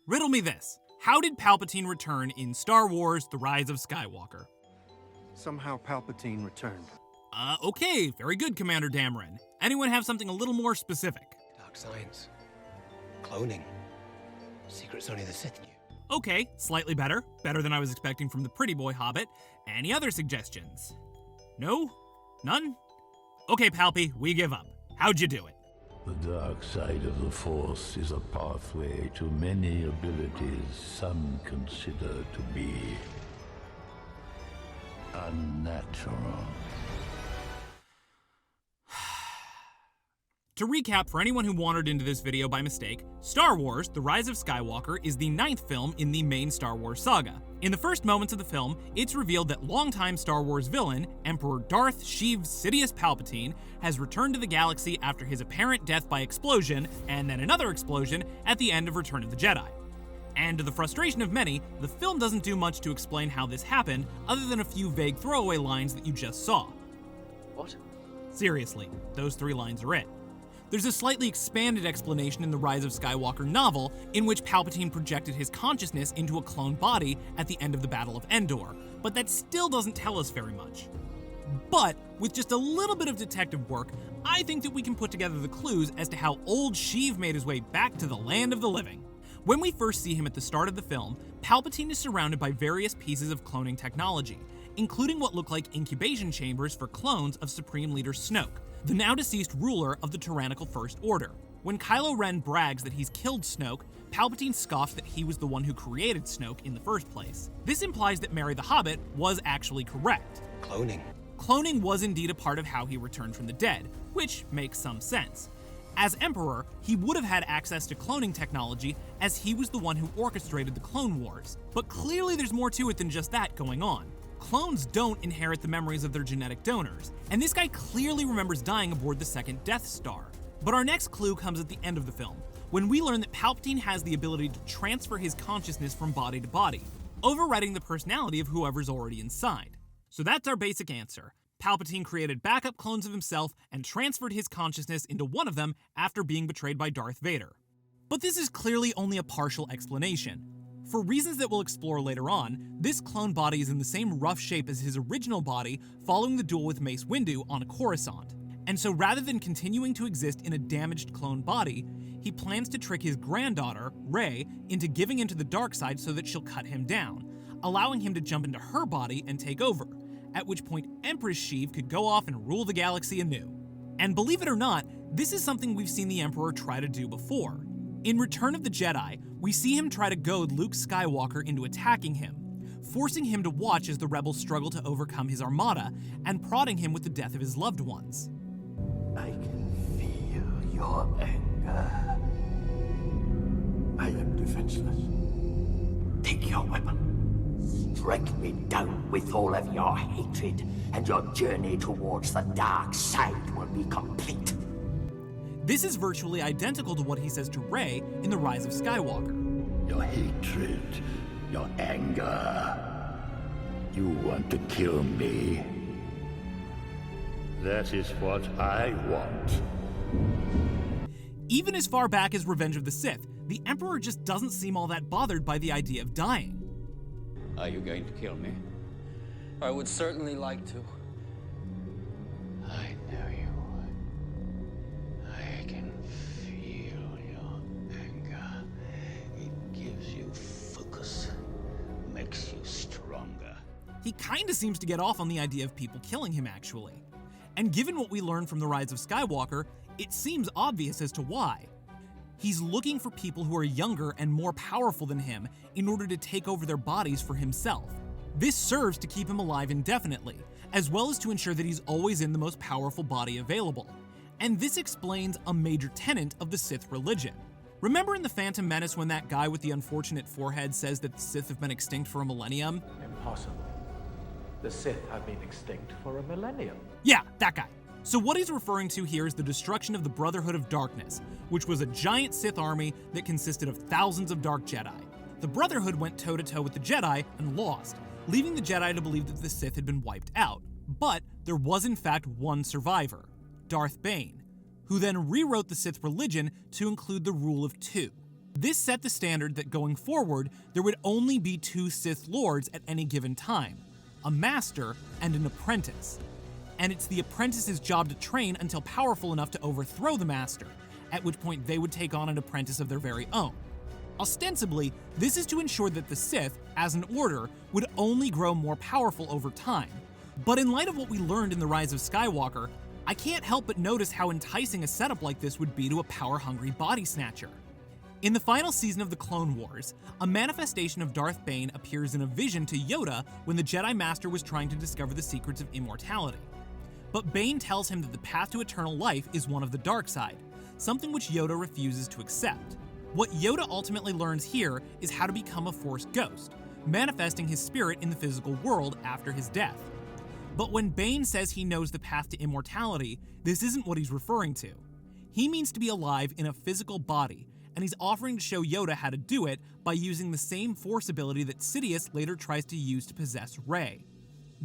Riddle me this. How did Palpatine return in Star Wars: The Rise of Skywalker? Somehow Palpatine returned. Okay, very good, Commander Dameron. Anyone have something a little more specific? Dark science. Cloning. Secrets only the Sith knew. Okay, slightly better. Better than I was expecting from the pretty boy Hobbit. Any other suggestions? No? None? Okay, Palpy, we give up. How'd you do it? The dark side of the Force is a pathway to many abilities some consider to be unnatural. To recap, for anyone who wandered into this video by mistake, Star Wars: The Rise of Skywalker is the 9th film in the main Star Wars saga. In the first moments of the film, it's revealed that longtime Star Wars villain, Emperor Darth Sheev Sidious Palpatine, has returned to the galaxy after his apparent death by explosion, and then another explosion at the end of Return of the Jedi. And to the frustration of many, the film doesn't do much to explain how this happened, other than a few vague throwaway lines that you just saw. What? Seriously, those 3 lines are it. There's a slightly expanded explanation in the Rise of Skywalker novel, in which Palpatine projected his consciousness into a clone body at the end of the Battle of Endor, but that still doesn't tell us very much. But, with just a little bit of detective work, I think that we can put together the clues as to how old Sheev made his way back to the land of the living. When we first see him at the start of the film, Palpatine is surrounded by various pieces of cloning technology, including what look like incubation chambers for clones of Supreme Leader Snoke, the now-deceased ruler of the tyrannical First Order. When Kylo Ren brags that he's killed Snoke, Palpatine scoffs that he was the one who created Snoke in the first place. This implies that Mary the Hobbit was actually correct. Cloning. Cloning was indeed a part of how he returned from the dead, which makes some sense. As Emperor, he would have had access to cloning technology, as he was the one who orchestrated the Clone Wars. But clearly there's more to it than just that going on. Clones don't inherit the memories of their genetic donors, and this guy clearly remembers dying aboard the second Death Star. But our next clue comes at the end of the film, when we learn that Palpatine has the ability to transfer his consciousness from body to body, overriding the personality of whoever's already inside. So that's our basic answer. Palpatine created backup clones of himself and transferred his consciousness into one of them after being betrayed by Darth Vader. But this is clearly only a partial explanation. For reasons that we'll explore later on, this clone body is in the same rough shape as his original body following the duel with Mace Windu on Coruscant. And so rather than continuing to exist in a damaged clone body, he plans to trick his granddaughter, Rey, into giving into the dark side so that she'll cut him down, allowing him to jump into her body and take over, at which point Empress Sheev could go off and rule the galaxy anew. And believe it or not, this is something we've seen the Emperor try to do before. In Return of the Jedi, we see him try to goad Luke Skywalker into attacking him, forcing him to watch as the rebels struggle to overcome his armada, and prodding him with the death of his loved ones. I can feel your anger. I am defenseless. Take your weapon. Strike me down with all of your hatred, and your journey towards the dark side will be complete. This is virtually identical to what he says to Rey in The Rise of Skywalker. Your hatred, your anger. You want to kill me. That is what I want. Even as far back as Revenge of the Sith, the Emperor just doesn't seem all that bothered by the idea of dying. Are you going to kill me? I would certainly like to. I know you would. I can feel your anger. It gives you focus, makes you stronger. He kinda seems to get off on the idea of people killing him, actually. And given what we learned from The Rise of Skywalker, it seems obvious as to why. He's looking for people who are younger and more powerful than him in order to take over their bodies for himself. This serves to keep him alive indefinitely, as well as to ensure that he's always in the most powerful body available. And this explains a major tenet of the Sith religion. Remember in The Phantom Menace when that guy with the unfortunate forehead says that the Sith have been extinct for a millennium? Impossible. The Sith have been extinct for a millennium. Yeah, that guy. So what he's referring to here is the destruction of the Brotherhood of Darkness, which was a giant Sith army that consisted of thousands of Dark Jedi. The Brotherhood went toe-to-toe with the Jedi and lost, leaving the Jedi to believe that the Sith had been wiped out. But there was in fact one survivor, Darth Bane, who then rewrote the Sith religion to include the Rule of Two. This set the standard that going forward, there would only be 2 Sith Lords at any given time, a master and an apprentice. And it's the apprentice's job to train until powerful enough to overthrow the master, at which point they would take on an apprentice of their very own. Ostensibly, this is to ensure that the Sith, as an order, would only grow more powerful over time. But in light of what we learned in The Rise of Skywalker, I can't help but notice how enticing a setup like this would be to a power-hungry body snatcher. In the final season of the Clone Wars, a manifestation of Darth Bane appears in a vision to Yoda when the Jedi Master was trying to discover the secrets of immortality. But Bane tells him that the path to eternal life is one of the dark side, something which Yoda refuses to accept. What Yoda ultimately learns here is how to become a Force ghost, manifesting his spirit in the physical world after his death. But when Bane says he knows the path to immortality, this isn't what he's referring to. He means to be alive in a physical body, and he's offering to show Yoda how to do it by using the same Force ability that Sidious later tries to use to possess Rey.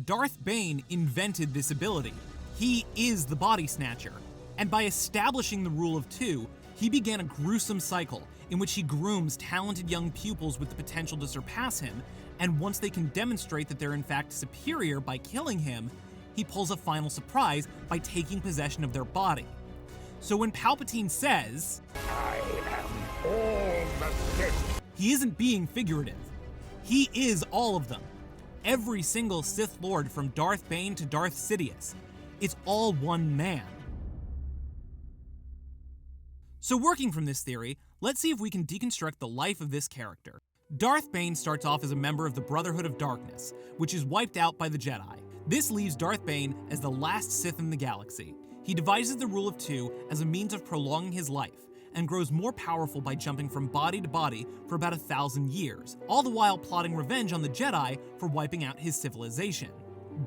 Darth Bane invented this ability. He is the Body Snatcher, and by establishing the rule of 2, he began a gruesome cycle in which he grooms talented young pupils with the potential to surpass him, and once they can demonstrate that they're in fact superior by killing him, he pulls a final surprise by taking possession of their body. So when Palpatine says, "I am all the Sith," he isn't being figurative. He is all of them. Every single Sith Lord from Darth Bane to Darth Sidious. It's all one man. So working from this theory, let's see if we can deconstruct the life of this character. Darth Bane starts off as a member of the Brotherhood of Darkness, which is wiped out by the Jedi. This leaves Darth Bane as the last Sith in the galaxy. He devises the rule of 2 as a means of prolonging his life, and grows more powerful by jumping from body to body for about 1,000 years, all the while plotting revenge on the Jedi for wiping out his civilization.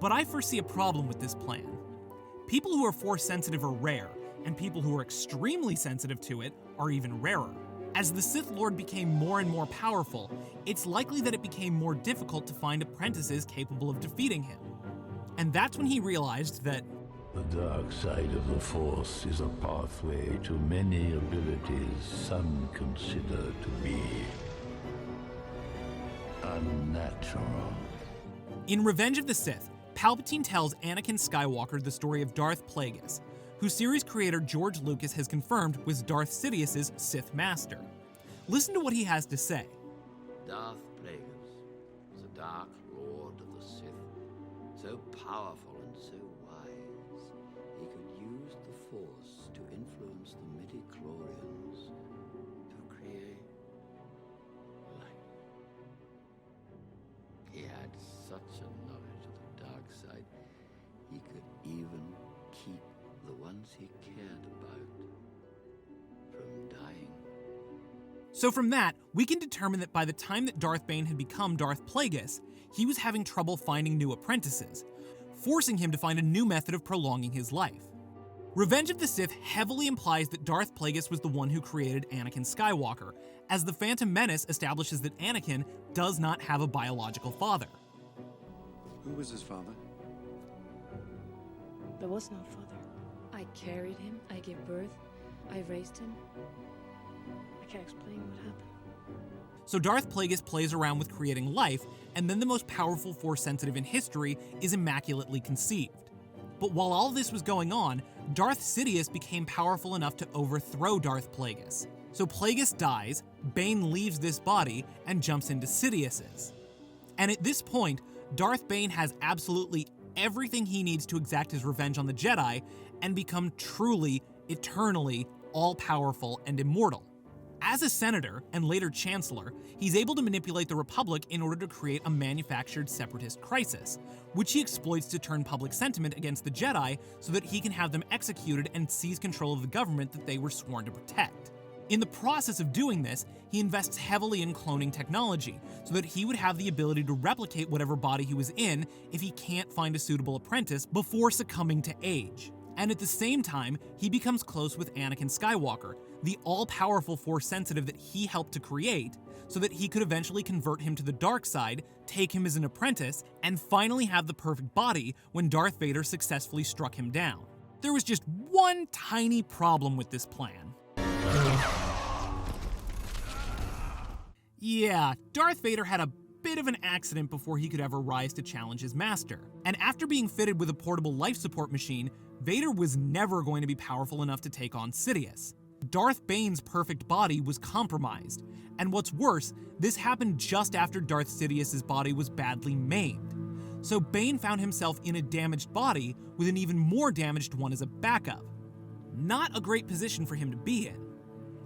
But I foresee a problem with this plan. People who are Force sensitive are rare, and people who are extremely sensitive to it are even rarer. As the Sith Lord became more and more powerful, it's likely that it became more difficult to find apprentices capable of defeating him. And that's when he realized that the dark side of the Force is a pathway to many abilities some consider to be unnatural. in Revenge of the Sith, Palpatine tells Anakin Skywalker the story of Darth Plagueis, who series creator George Lucas has confirmed was Darth Sidious's Sith Master. Listen to what he has to say. Darth Plagueis was a dark lord of the Sith, so powerful and so wise, he could use the Force to influence the midi-chlorians to create life. He had such a knowledge of the dark side, he could even keep the ones he cared about from dying. So from that, we can determine that by the time that Darth Bane had become Darth Plagueis, he was having trouble finding new apprentices, forcing him to find a new method of prolonging his life. Revenge of the Sith heavily implies that Darth Plagueis was the one who created Anakin Skywalker, as the Phantom Menace establishes that Anakin does not have a biological father. Who was his father? There was no father. I carried him, I gave birth, I raised him. I can't explain what happened. So Darth Plagueis plays around with creating life, and then the most powerful Force sensitive in history is immaculately conceived. But while all this was going on, Darth Sidious became powerful enough to overthrow Darth Plagueis. So Plagueis dies, Bane leaves this body, and jumps into Sidious's. And at this point, Darth Bane has absolutely everything he needs to exact his revenge on the Jedi and become truly, eternally, all-powerful and immortal. As a senator, and later chancellor, he's able to manipulate the Republic in order to create a manufactured separatist crisis, which he exploits to turn public sentiment against the Jedi so that he can have them executed and seize control of the government that they were sworn to protect. In the process of doing this, he invests heavily in cloning technology so that he would have the ability to replicate whatever body he was in if he can't find a suitable apprentice before succumbing to age. And at the same time, he becomes close with Anakin Skywalker, the all-powerful Force sensitive that he helped to create, so that he could eventually convert him to the dark side, take him as an apprentice, and finally have the perfect body when Darth Vader successfully struck him down. There was just one tiny problem with this plan. Yeah, Darth Vader had a bit of an accident before he could ever rise to challenge his master. And after being fitted with a portable life support machine, Vader was never going to be powerful enough to take on Sidious. Darth Bane's perfect body was compromised, and what's worse, this happened just after Darth Sidious's body was badly maimed. So Bane found himself in a damaged body with an even more damaged one as a backup. Not a great position for him to be in.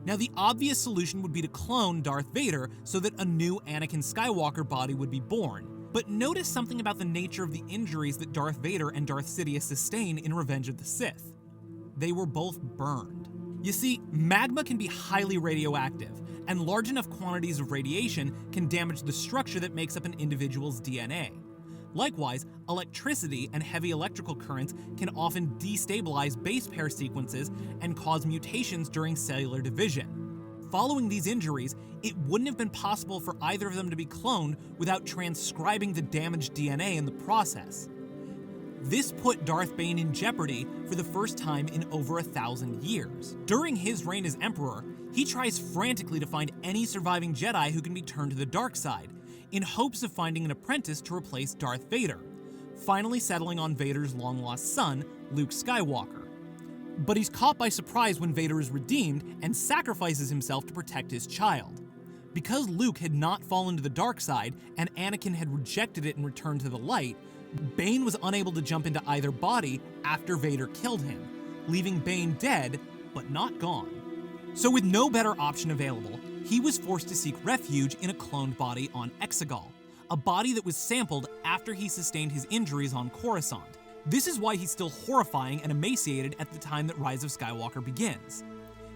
Now, the obvious solution would be to clone Darth Vader so that a new Anakin Skywalker body would be born. But notice something about the nature of the injuries that Darth Vader and Darth Sidious sustain in Revenge of the Sith. They were both burned. You see, magma can be highly radioactive, and large enough quantities of radiation can damage the structure that makes up an individual's DNA. Likewise, electricity and heavy electrical currents can often destabilize base pair sequences and cause mutations during cellular division. Following these injuries, it wouldn't have been possible for either of them to be cloned without transcribing the damaged DNA in the process. This put Darth Bane in jeopardy for the first time in over 1,000 years. During his reign as Emperor, he tries frantically to find any surviving Jedi who can be turned to the dark side, in hopes of finding an apprentice to replace Darth Vader, finally settling on Vader's long-lost son, Luke Skywalker. But he's caught by surprise when Vader is redeemed and sacrifices himself to protect his child. Because Luke had not fallen to the dark side and Anakin had rejected it and returned to the light, Bane was unable to jump into either body after Vader killed him, leaving Bane dead, but not gone. So with no better option available, he was forced to seek refuge in a cloned body on Exegol, a body that was sampled after he sustained his injuries on Coruscant. This is why he's still horrifying and emaciated at the time that Rise of Skywalker begins.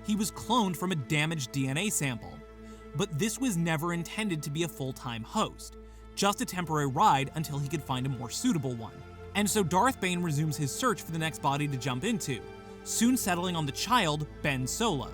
He was cloned from a damaged DNA sample, but this was never intended to be a full-time host, just a temporary ride until he could find a more suitable one. And so Darth Bane resumes his search for the next body to jump into, soon settling on the child, Ben Solo.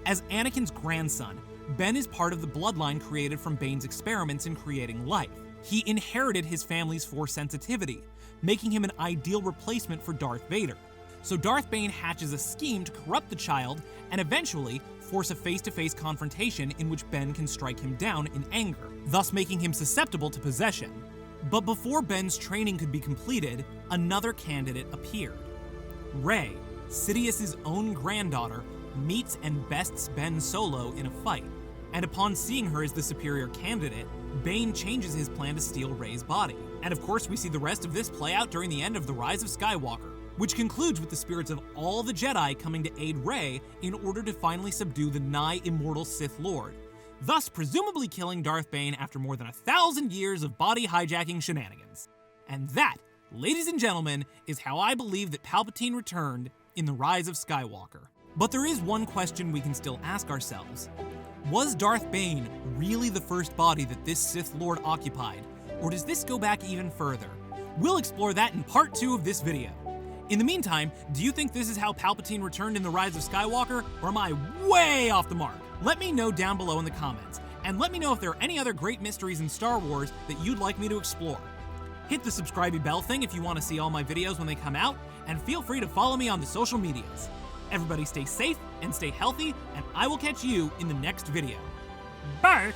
As Anakin's grandson, Ben is part of the bloodline created from Bane's experiments in creating life. He inherited his family's Force sensitivity, making him an ideal replacement for Darth Vader. So Darth Bane hatches a scheme to corrupt the child and eventually force a face-to-face confrontation in which Ben can strike him down in anger, thus making him susceptible to possession. But before Ben's training could be completed, another candidate appeared. Rey, Sidious's own granddaughter, meets and bests Ben Solo in a fight, and upon seeing her as the superior candidate, Bane changes his plan to steal Rey's body. And of course, we see the rest of this play out during the end of The Rise of Skywalker, which concludes with the spirits of all the Jedi coming to aid Rey in order to finally subdue the nigh-immortal Sith Lord, thus presumably killing Darth Bane after more than 1,000 years of body hijacking shenanigans. And that, ladies and gentlemen, is how I believe that Palpatine returned in The Rise of Skywalker. But there is one question we can still ask ourselves. Was Darth Bane really the first body that this Sith Lord occupied, or does this go back even further? We'll explore that in part 2 of this video. In the meantime, do you think this is how Palpatine returned in The Rise of Skywalker, or am I way off the mark? Let me know down below in the comments, and let me know if there are any other great mysteries in Star Wars that you'd like me to explore. Hit the subscribe bell thing if you want to see all my videos when they come out, and feel free to follow me on the social medias. Everybody stay safe and stay healthy, and I will catch you in the next video. Bye!